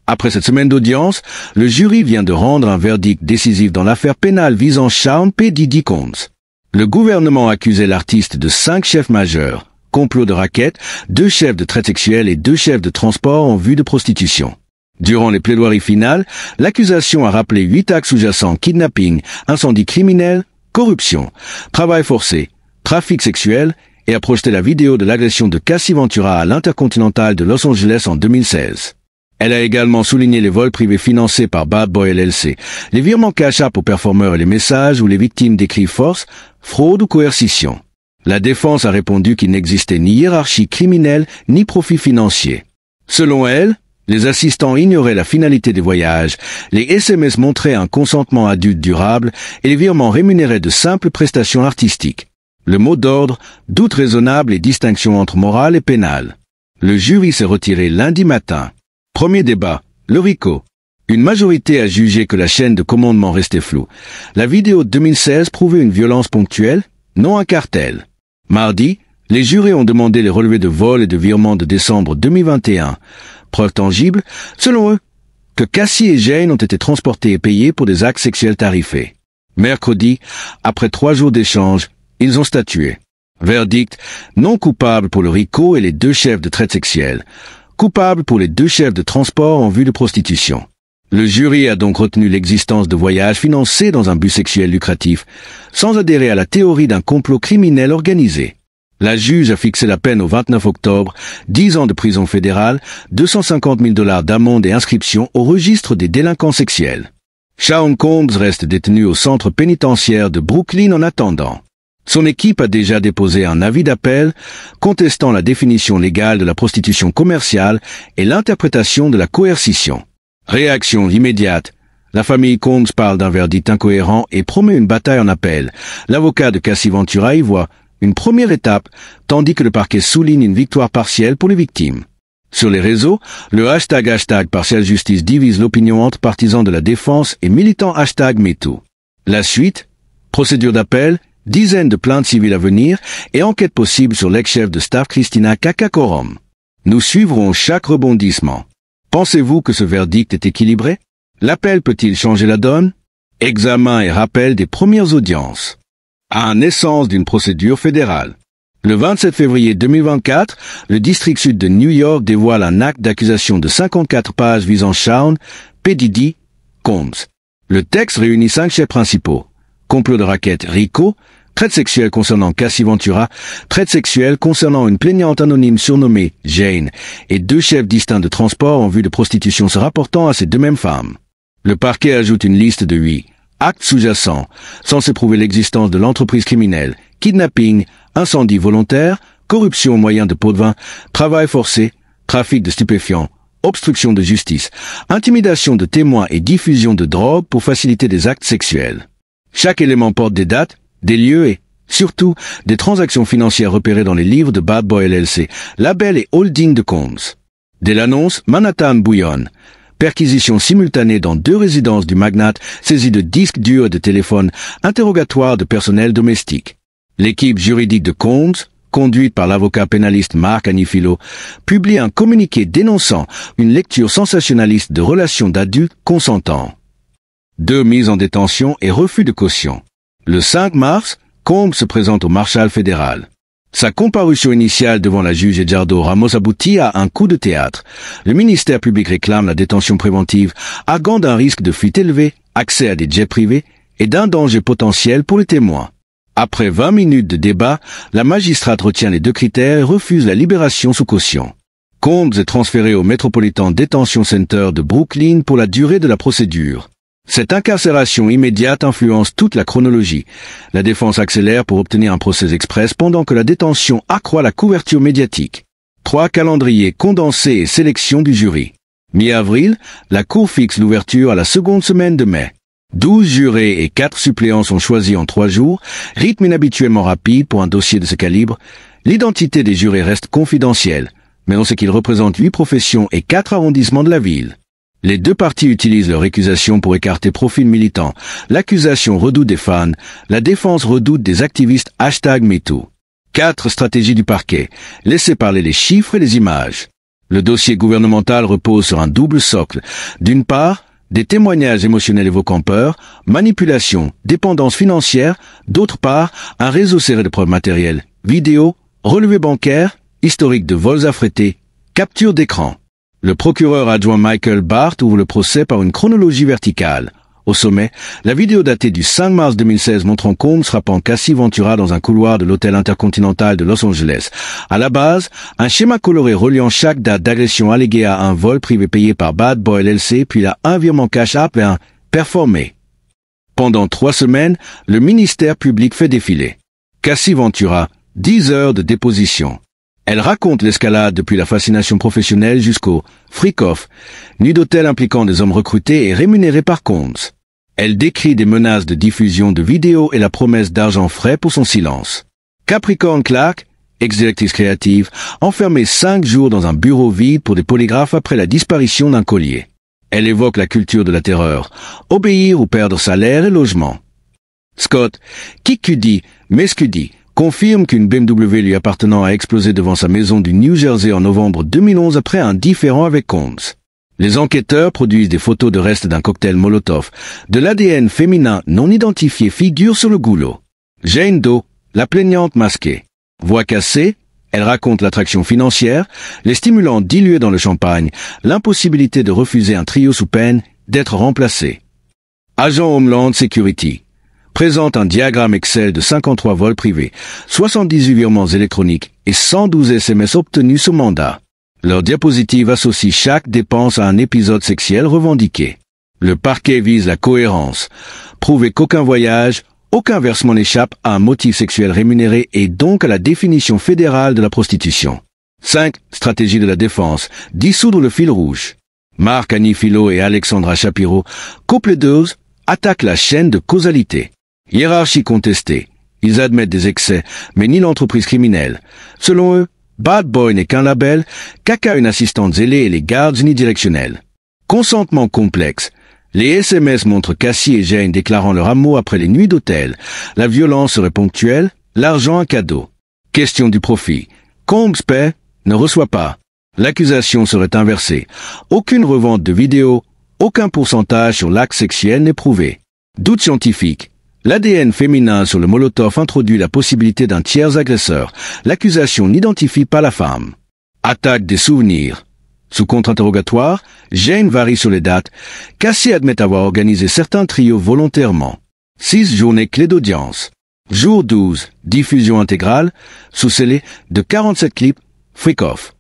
Après cette semaine d'audience, le jury vient de rendre un verdict décisif dans l'affaire pénale visant Sean P. Diddy Combs. Le gouvernement accusait l'artiste de 5 chefs majeurs, complot de racket, 2 chefs de traite sexuelle et 2 chefs de transport en vue de prostitution. Durant les plaidoiries finales, l'accusation a rappelé 8 actes sous-jacents: kidnapping, incendie criminel, corruption, travail forcé, trafic sexuel, et a projeté la vidéo de l'agression de Cassie Ventura à l'Intercontinental de Los Angeles en 2016. Elle a également souligné les vols privés financés par Bad Boy LLC, les virements Cash App aux performeurs et les messages où les victimes décrivent force, fraude ou coercition. La défense a répondu qu'il n'existait ni hiérarchie criminelle ni profit financier. Selon elle, les assistants ignoraient la finalité des voyages, les SMS montraient un consentement adulte durable et les virements rémunéraient de simples prestations artistiques. Le mot d'ordre, doute raisonnable et distinction entre morale et pénale. Le jury s'est retiré lundi matin. Premier débat, le RICO. Une majorité a jugé que la chaîne de commandement restait floue. La vidéo de 2016 prouvait une violence ponctuelle, non un cartel. Mardi, les jurés ont demandé les relevés de vol et de virement de décembre 2021. Preuve tangible, selon eux, que Cassie et Jane ont été transportés et payés pour des actes sexuels tarifés. Mercredi, après 3 jours d'échange, ils ont statué. Verdict, non coupable pour le RICO et les 2 chefs de traite sexuelle. Coupable pour les 2 chefs de transport en vue de prostitution. Le jury a donc retenu l'existence de voyages financés dans un but sexuel lucratif, sans adhérer à la théorie d'un complot criminel organisé. La juge a fixé la peine au 29 octobre, 10 ans de prison fédérale, 250 000 $ d'amende et inscription au registre des délinquants sexuels. Sean Combs reste détenu au centre pénitentiaire de Brooklyn en attendant. Son équipe a déjà déposé un avis d'appel contestant la définition légale de la prostitution commerciale et l'interprétation de la coercition. Réaction immédiate. La famille Combs parle d'un verdict incohérent et promet une bataille en appel. L'avocat de Cassie Ventura y voit une première étape, tandis que le parquet souligne une victoire partielle pour les victimes. Sur les réseaux, le hashtag Partial Justice divise l'opinion entre partisans de la défense et militants #MeToo. La suite, procédure d'appel, dizaines de plaintes civiles à venir et enquête possible sur l'ex-chef de staff Christina Kakakorum. Nous suivrons chaque rebondissement. Pensez-vous que ce verdict est équilibré? L'appel peut-il changer la donne? Examen et rappel des premières audiences. À naissance d'une procédure fédérale. Le 27 février 2024, le district sud de New York dévoile un acte d'accusation de 54 pages visant Sean P. Diddy Combs. Le texte réunit 5 chefs principaux. Complot de racket RICO, traite sexuelle concernant Cassie Ventura, traite sexuelle concernant une plaignante anonyme surnommée Jane, et 2 chefs distincts de transport en vue de prostitution se rapportant à ces 2 mêmes femmes. Le parquet ajoute une liste de 8 actes sous-jacents, censés prouver l'existence de l'entreprise criminelle, kidnapping, incendie volontaire, corruption au moyen de pots de vin, travail forcé, trafic de stupéfiants, obstruction de justice, intimidation de témoins et diffusion de drogue pour faciliter des actes sexuels. Chaque élément porte des dates, des lieux et, surtout, des transactions financières repérées dans les livres de Bad Boy LLC, label et holding de Combs. Dès l'annonce, Manhattan bouillonne. Perquisition simultanée dans 2 résidences du magnate, saisie de disques durs et de téléphones, interrogatoire de personnel domestique. L'équipe juridique de Combs, conduite par l'avocat pénaliste Marc Anifilo, publie un communiqué dénonçant une lecture sensationnaliste de relations d'adultes consentants. 2 mises en détention et refus de caution. Le 5 mars, Combs se présente au Marshal fédéral. Sa comparution initiale devant la juge Edjardo Ramos aboutit à un coup de théâtre. Le ministère public réclame la détention préventive, arguant d'un risque de fuite élevé, accès à des jets privés et d'un danger potentiel pour les témoins. Après 20 minutes de débat, la magistrate retient les 2 critères et refuse la libération sous caution. Combs est transféré au Metropolitan Detention Center de Brooklyn pour la durée de la procédure. Cette incarcération immédiate influence toute la chronologie. La défense accélère pour obtenir un procès express pendant que la détention accroît la couverture médiatique. 3 calendriers condensés et sélection du jury. Mi-avril, la Cour fixe l'ouverture à la seconde semaine de mai. 12 jurés et 4 suppléants sont choisis en 3 jours, rythme inhabituellement rapide pour un dossier de ce calibre. L'identité des jurés reste confidentielle, mais on sait qu'ils représentent 8 professions et 4 arrondissements de la ville. Les 2 parties utilisent leur accusation pour écarter profil militant. L'accusation redoute des fans, la défense redoute des activistes #MeToo. 4 stratégies du parquet. Laisser parler les chiffres et les images. Le dossier gouvernemental repose sur un double socle. D'une part, des témoignages émotionnels évoquant peur, manipulation, dépendance financière. D'autre part, un réseau serré de preuves matérielles, vidéos, relevés bancaires, historique de vols affrétés, capture d'écran. Le procureur adjoint Michael Barth ouvre le procès par une chronologie verticale. Au sommet, la vidéo datée du 5 mars 2016 montrant Combs frappant Cassie Ventura dans un couloir de l'hôtel intercontinental de Los Angeles. À la base, un schéma coloré reliant chaque date d'agression alléguée à un vol privé payé par Bad Boy LLC puis à un virement Cash App et un performé. Pendant 3 semaines, le ministère public fait défiler. Cassie Ventura, 10 heures de déposition. Elle raconte l'escalade depuis la fascination professionnelle jusqu'au freak-off, nuit d'hôtel impliquant des hommes recrutés et rémunérés par Combs. Elle décrit des menaces de diffusion de vidéos et la promesse d'argent frais pour son silence. Capricorn Clark, ex-directrice créative, enfermée 5 jours dans un bureau vide pour des polygraphes après la disparition d'un collier. Elle évoque la culture de la terreur, obéir ou perdre salaire et logement. Scott, Kikudi, Mescudi, confirme qu'une BMW lui appartenant a explosé devant sa maison du New Jersey en novembre 2011 après un différend avec Combs. Les enquêteurs produisent des photos de restes d'un cocktail Molotov. De l'ADN féminin non identifié figure sur le goulot. Jane Doe, la plaignante masquée. Voix cassée, elle raconte l'attraction financière, les stimulants dilués dans le champagne, l'impossibilité de refuser un trio sous peine d'être remplacé. Agent Homeland Security présente un diagramme Excel de 53 vols privés, 78 virements électroniques et 112 SMS obtenus sous mandat. Leur diapositive associe chaque dépense à un épisode sexuel revendiqué. Le parquet vise la cohérence. Prouver qu'aucun voyage, aucun versement n'échappe à un motif sexuel rémunéré et donc à la définition fédérale de la prostitution. 5. Stratégie de la défense. Dissoudre le fil rouge. Marc Anifilo et Alexandra Shapiro, couple d'eux, attaquent la chaîne de causalité. Hiérarchie contestée. Ils admettent des excès, mais ni l'entreprise criminelle. Selon eux, Bad Boy n'est qu'un label, Kaka une assistante zélée et les gardes unidirectionnels. Consentement complexe. Les SMS montrent Cassie et Jane déclarant leur amour après les nuits d'hôtel. La violence serait ponctuelle, l'argent un cadeau. Question du profit. Combs paie, ne reçoit pas. L'accusation serait inversée. Aucune revente de vidéo, aucun pourcentage sur l'acte sexuel n'est prouvé. Doute scientifique. L'ADN féminin sur le Molotov introduit la possibilité d'un tiers agresseur. L'accusation n'identifie pas la femme. Attaque des souvenirs. Sous contre-interrogatoire, Jane varie sur les dates. Cassie admet avoir organisé certains trios volontairement. 6 journées clés d'audience. Jour 12, diffusion intégrale, sous scellé de 47 clips, freak-off.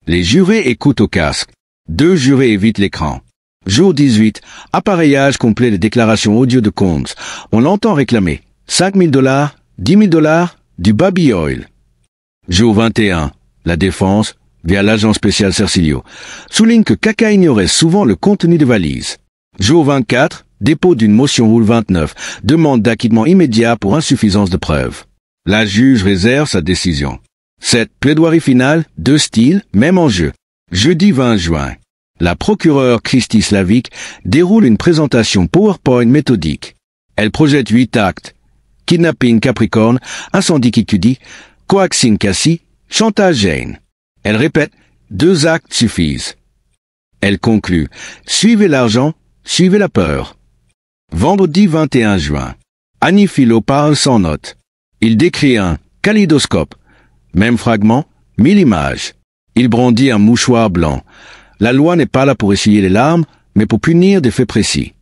Les jurés écoutent au casque. 2 jurés évitent l'écran. Jour 18, appareillage complet des déclarations audio de Combs. On l'entend réclamer. $5 000, $10 000, du baby oil. Jour 21, la défense, via l'agent spécial Cercilio, souligne que Kaka ignorait souvent le contenu des valises. Jour 24, dépôt d'une motion Rule 29, demande d'acquittement immédiat pour insuffisance de preuves. La juge réserve sa décision. 7. Plaidoirie finale, 2 styles, même enjeu. Jeudi 20 juin. La procureure Christy Slavic déroule une présentation PowerPoint méthodique. Elle projette 8 actes. Kidnapping Capricorn, incendie Kikudi, coaxing Cassie, chantage Jane. Elle répète, 2 actes suffisent. Elle conclut, suivez l'argent, suivez la peur. Vendredi 21 juin. Annie Philo parle sans note. Il décrit un kaléidoscope. Même fragment, 1000 images. Il brandit un mouchoir blanc. La loi n'est pas là pour essuyer les larmes, mais pour punir des faits précis.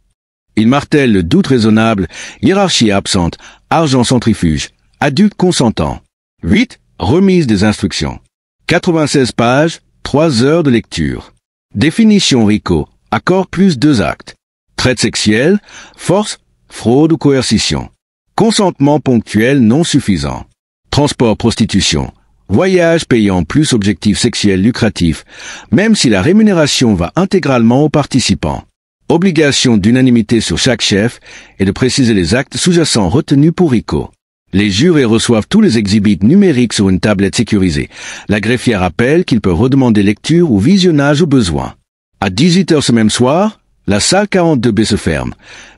Il martèle le doute raisonnable, hiérarchie absente, argent centrifuge, adulte consentant. 8. Remise des instructions. 96 pages, 3 heures de lecture. Définition RICO, accord plus 2 actes. Traite sexuelle, force, fraude ou coercition. Consentement ponctuel non suffisant. Transport prostitution. Voyage payant plus objectif sexuel lucratif, même si la rémunération va intégralement aux participants. Obligation d'unanimité sur chaque chef et de préciser les actes sous-jacents retenus pour RICO. Les jurés reçoivent tous les exhibits numériques sur une tablette sécurisée. La greffière rappelle qu'ils peuvent redemander lecture ou visionnage au besoin. À 18h ce même soir, la salle 42B se ferme.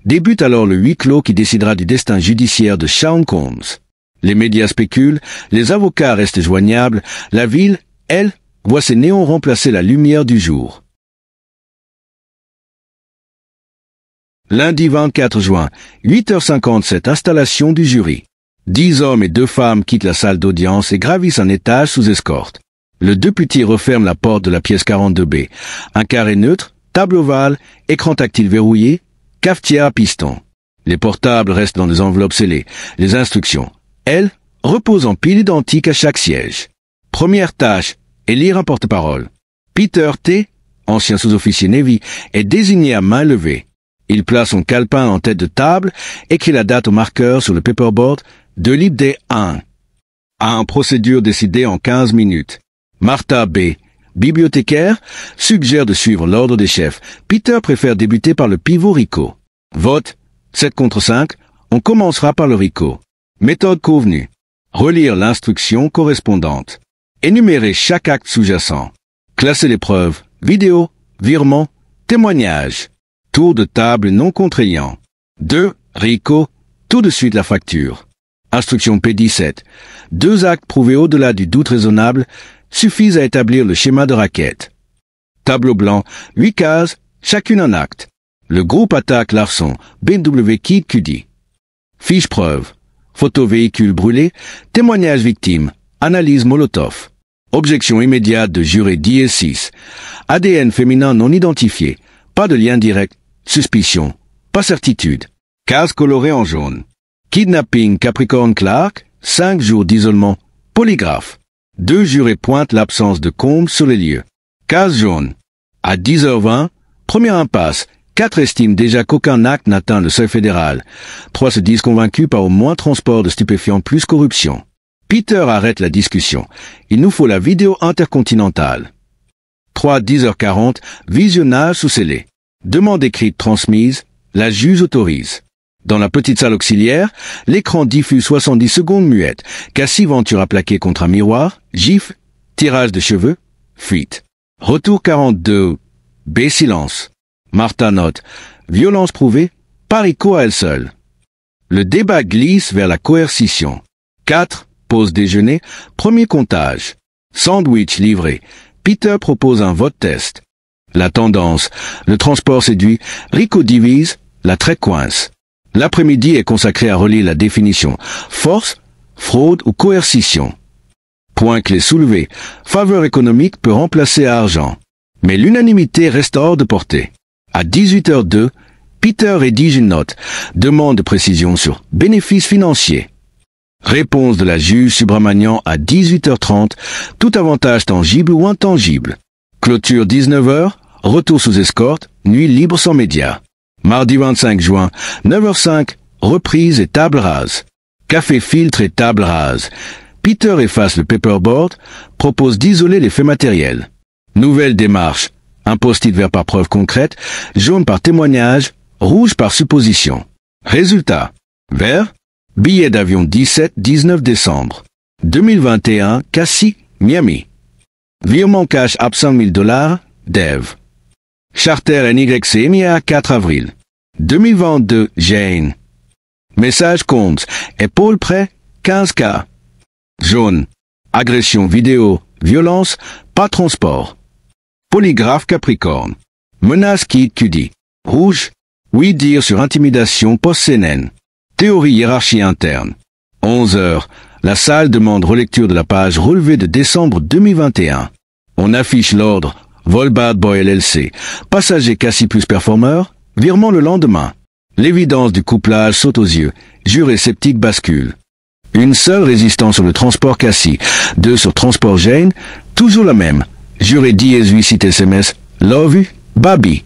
Débute alors le huis clos qui décidera du destin judiciaire de Sean Combs. Les médias spéculent, les avocats restent joignables, la ville, elle, voit ces néons remplacer la lumière du jour. Lundi 24 juin, 8h57, installation du jury. 10 hommes et 2 femmes quittent la salle d'audience et gravissent un étage sous escorte. Le député referme la porte de la pièce 42B. Un carré neutre, table ovale, écran tactile verrouillé, cafetière à piston. Les portables restent dans des enveloppes scellées. Les instructions, elles, reposent en piles identiques à chaque siège. Première tâche, élire un porte-parole. Peter T., ancien sous-officier Navy, est désigné à main levée. Il place son calepin en tête de table, écrit la date au marqueur sur le paperboard de l'ID 1. Procédure décidée en 15 minutes. Martha B., bibliothécaire, suggère de suivre l'ordre des chefs. Peter préfère débuter par le pivot RICO. Vote 7 contre 5, on commencera par le RICO. Méthode convenue. Relire l'instruction correspondante. Énumérer chaque acte sous-jacent. Classer les preuves. Vidéo, virement, témoignage. Tour de table non contraignant. 2. RICO, tout de suite la facture. Instruction P17. 2 actes prouvés au-delà du doute raisonnable suffisent à établir le schéma de raquette. Tableau blanc, 8 cases, chacune un acte. Le groupe attaque l'arçon, BMW Kid QD. Fiche preuve. Photo véhicule brûlé, témoignage victime, analyse Molotov. Objection immédiate de juré 10 et 6. ADN féminin non identifié. Pas de lien direct. Suspicion. Pas certitude. Case colorée en jaune. Kidnapping Capricorn Clark. 5 jours d'isolement. Polygraphe. 2 jurés pointent l'absence de Combs sur les lieux. Case jaune. À 10h20, première impasse. 4 estiment déjà qu'aucun acte n'atteint le seuil fédéral. 3 se disent convaincus par au moins transport de stupéfiants plus corruption. Peter arrête la discussion. Il nous faut la vidéo intercontinentale. 3 10h40, visionnage sous scellé. Demande écrite transmise, la juge autorise. Dans la petite salle auxiliaire, l'écran diffuse 70 secondes muettes. Cassie Ventura plaqué contre un miroir, gifle, tirage de cheveux, fuite. Retour 42, B silence. Martha note, violence prouvée, pas RICO à elle seule. Le débat glisse vers la coercition. 4, pause déjeuner, premier comptage. Sandwich livré. Peter propose un vote test. La tendance, le transport séduit, RICO divise, la traite coince. L'après-midi est consacré à relire la définition. Force, fraude ou coercition. Point clé soulevé, faveur économique peut remplacer argent. Mais l'unanimité reste hors de portée. À 18h02, Peter rédige une note, demande de précision sur bénéfices financiers. Réponse de la juge Subramanian à 18h30, tout avantage tangible ou intangible. Clôture 19h, retour sous escorte, nuit libre sans médias. Mardi 25 juin, 9h05, reprise et table rase. Café filtre et table rase. Peter efface le paperboard, propose d'isoler les faits matériels. Nouvelle démarche. Un post-it vert par preuve concrète, jaune par témoignage, rouge par supposition. Résultat. Vert. Billet d'avion 17-19 décembre. 2021, Cassie, Miami. Virement cash ab $5 000, Dev. Charter NYC MIA 4 avril. 2022, Jane. Message Combs. Épaule prêt, 15K. Jaune. Agression vidéo, violence, pas transport. Polygraphe Capricorne. Menace Kid QD. Rouge. Oui dire sur intimidation post-CNN. Théorie hiérarchie interne. 11h. La salle demande relecture de la page relevée de décembre 2021. On affiche l'ordre. Vol Bad Boy LLC. Passager Cassie plus performeur. Virement le lendemain. L'évidence du couplage saute aux yeux. Juré sceptique bascule. Une seule résistance sur le transport Cassie. 2 sur transport Jane. Toujours la même. Juré 10 site SMS. Love you, Baby.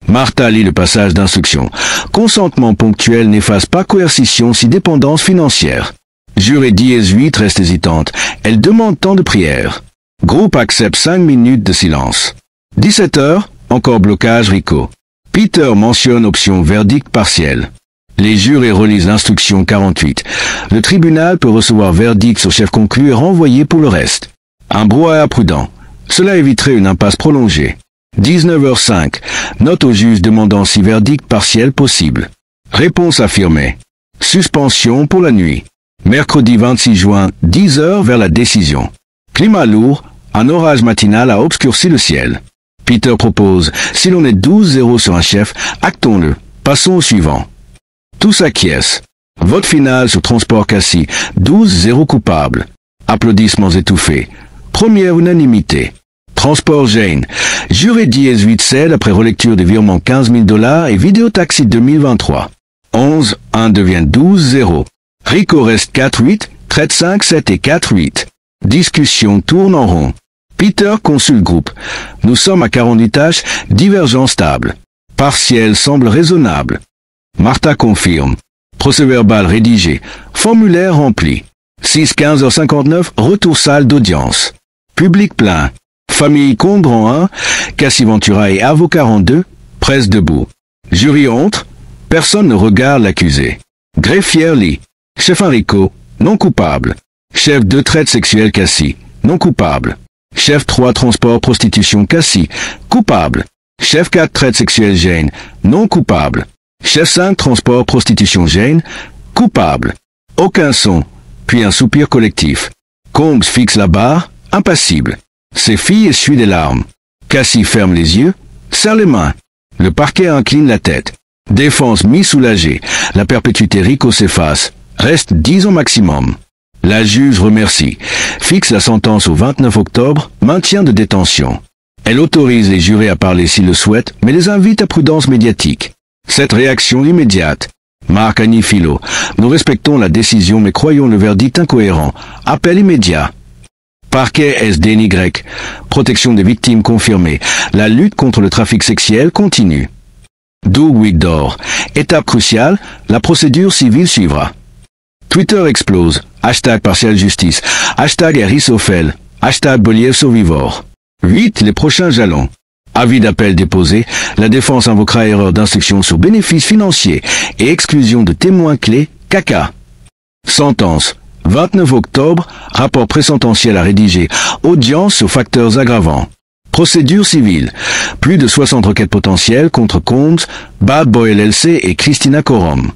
Martha lit le passage d'instruction. Consentement ponctuel n'efface pas coercition si dépendance financière. Juré 10 reste hésitante. Elle demande temps de prière. Groupe accepte 5 minutes de silence. 17h, encore blocage RICO. Peter mentionne option verdict partiel. Les jurés relisent l'instruction 48. Le tribunal peut recevoir verdict sur chef conclu et renvoyer pour le reste. Un brouhaha prudent. Cela éviterait une impasse prolongée. 19h05. Note au juge demandant si verdict partiel possible. Réponse affirmée. Suspension pour la nuit. Mercredi 26 juin, 10h vers la décision. Climat lourd, Un orage matinal a obscurci le ciel. Peter propose, si l'on est 12-0 sur un chef, actons-le. Passons au suivant. Tous acquiescent. Vote final sur Transport Cassis. 12-0 coupable. Applaudissements étouffés. Première unanimité. Transport Jane. Jury 10-8 cède après relecture des virements $15 000 et Vidéotaxi 2023. 11-1 devient 12-0. Rico reste 4-8, traite 5-7 et 4-8. Discussion tourne en rond. Peter consulte groupe. Nous sommes à 48 tâches, divergence stable. Partiel semble raisonnable. Martha confirme. Procès-verbal rédigé. Formulaire rempli. 6-15h59, retour salle d'audience. Public plein. Famille Combre en 1, Cassis Ventura et avocat en 2, presse debout. Jury entre. Personne ne regarde l'accusé. Greffier lit. Chef Rico, non coupable. Chef 2 traite sexuelle Cassis, non coupable. Chef 3 transport prostitution Cassis, coupable. Chef 4 traite sexuelle Jane, non coupable. Chef 5 transport prostitution Jane, coupable. Aucun son, puis un soupir collectif. Combs fixe la barre, impassible. Ses filles essuient des larmes. Cassis ferme les yeux, serre les mains. Le parquet incline la tête. Défense mi-soulagée. La perpétuité Rico s'efface. Reste 10 ans maximum. La juge remercie. Fixe la sentence au 29 octobre, maintien de détention. Elle autorise les jurés à parler s'ils le souhaitent, mais les invite à prudence médiatique. Cette réaction immédiate. Marc Agnifilo. Nous respectons la décision mais croyons le verdict incohérent. Appel immédiat. Parquet SDNY. Protection des victimes confirmée. La lutte contre le trafic sexuel continue. Doug Wigdor. Étape cruciale, la procédure civile suivra. Twitter explose. Hashtag partial justice. Hashtag Erisofel. Hashtag Boliev Survivor. 8. Les prochains jalons. Avis d'appel déposé. La défense invoquera erreur d'instruction sur bénéfices financiers et exclusion de témoins clés. Caca. Sentence. 29 octobre. Rapport présententiel à rédiger. Audience sur facteurs aggravants. Procédure civile. Plus de 60 requêtes potentielles contre Combs, Bad Boy LLC et Christina Corom.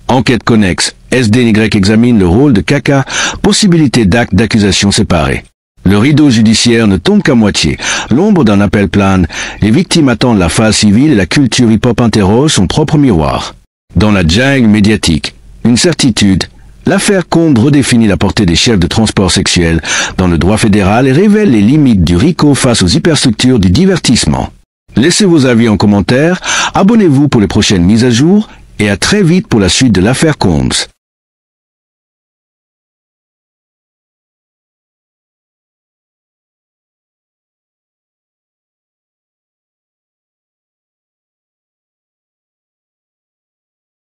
Enquête connexe. SDNY examine le rôle de Caca. Possibilité d'actes d'accusation séparés. Le rideau judiciaire ne tombe qu'à moitié. L'ombre d'un appel plane. Les victimes attendent la phase civile et la culture hip-hop interroge son propre miroir. Dans la jungle médiatique, une certitude. L'affaire Combs redéfinit la portée des chefs de transport sexuel dans le droit fédéral et révèle les limites du RICO face aux hyperstructures du divertissement. Laissez vos avis en commentaire, abonnez-vous pour les prochaines mises à jour et à très vite pour la suite de l'affaire Combs.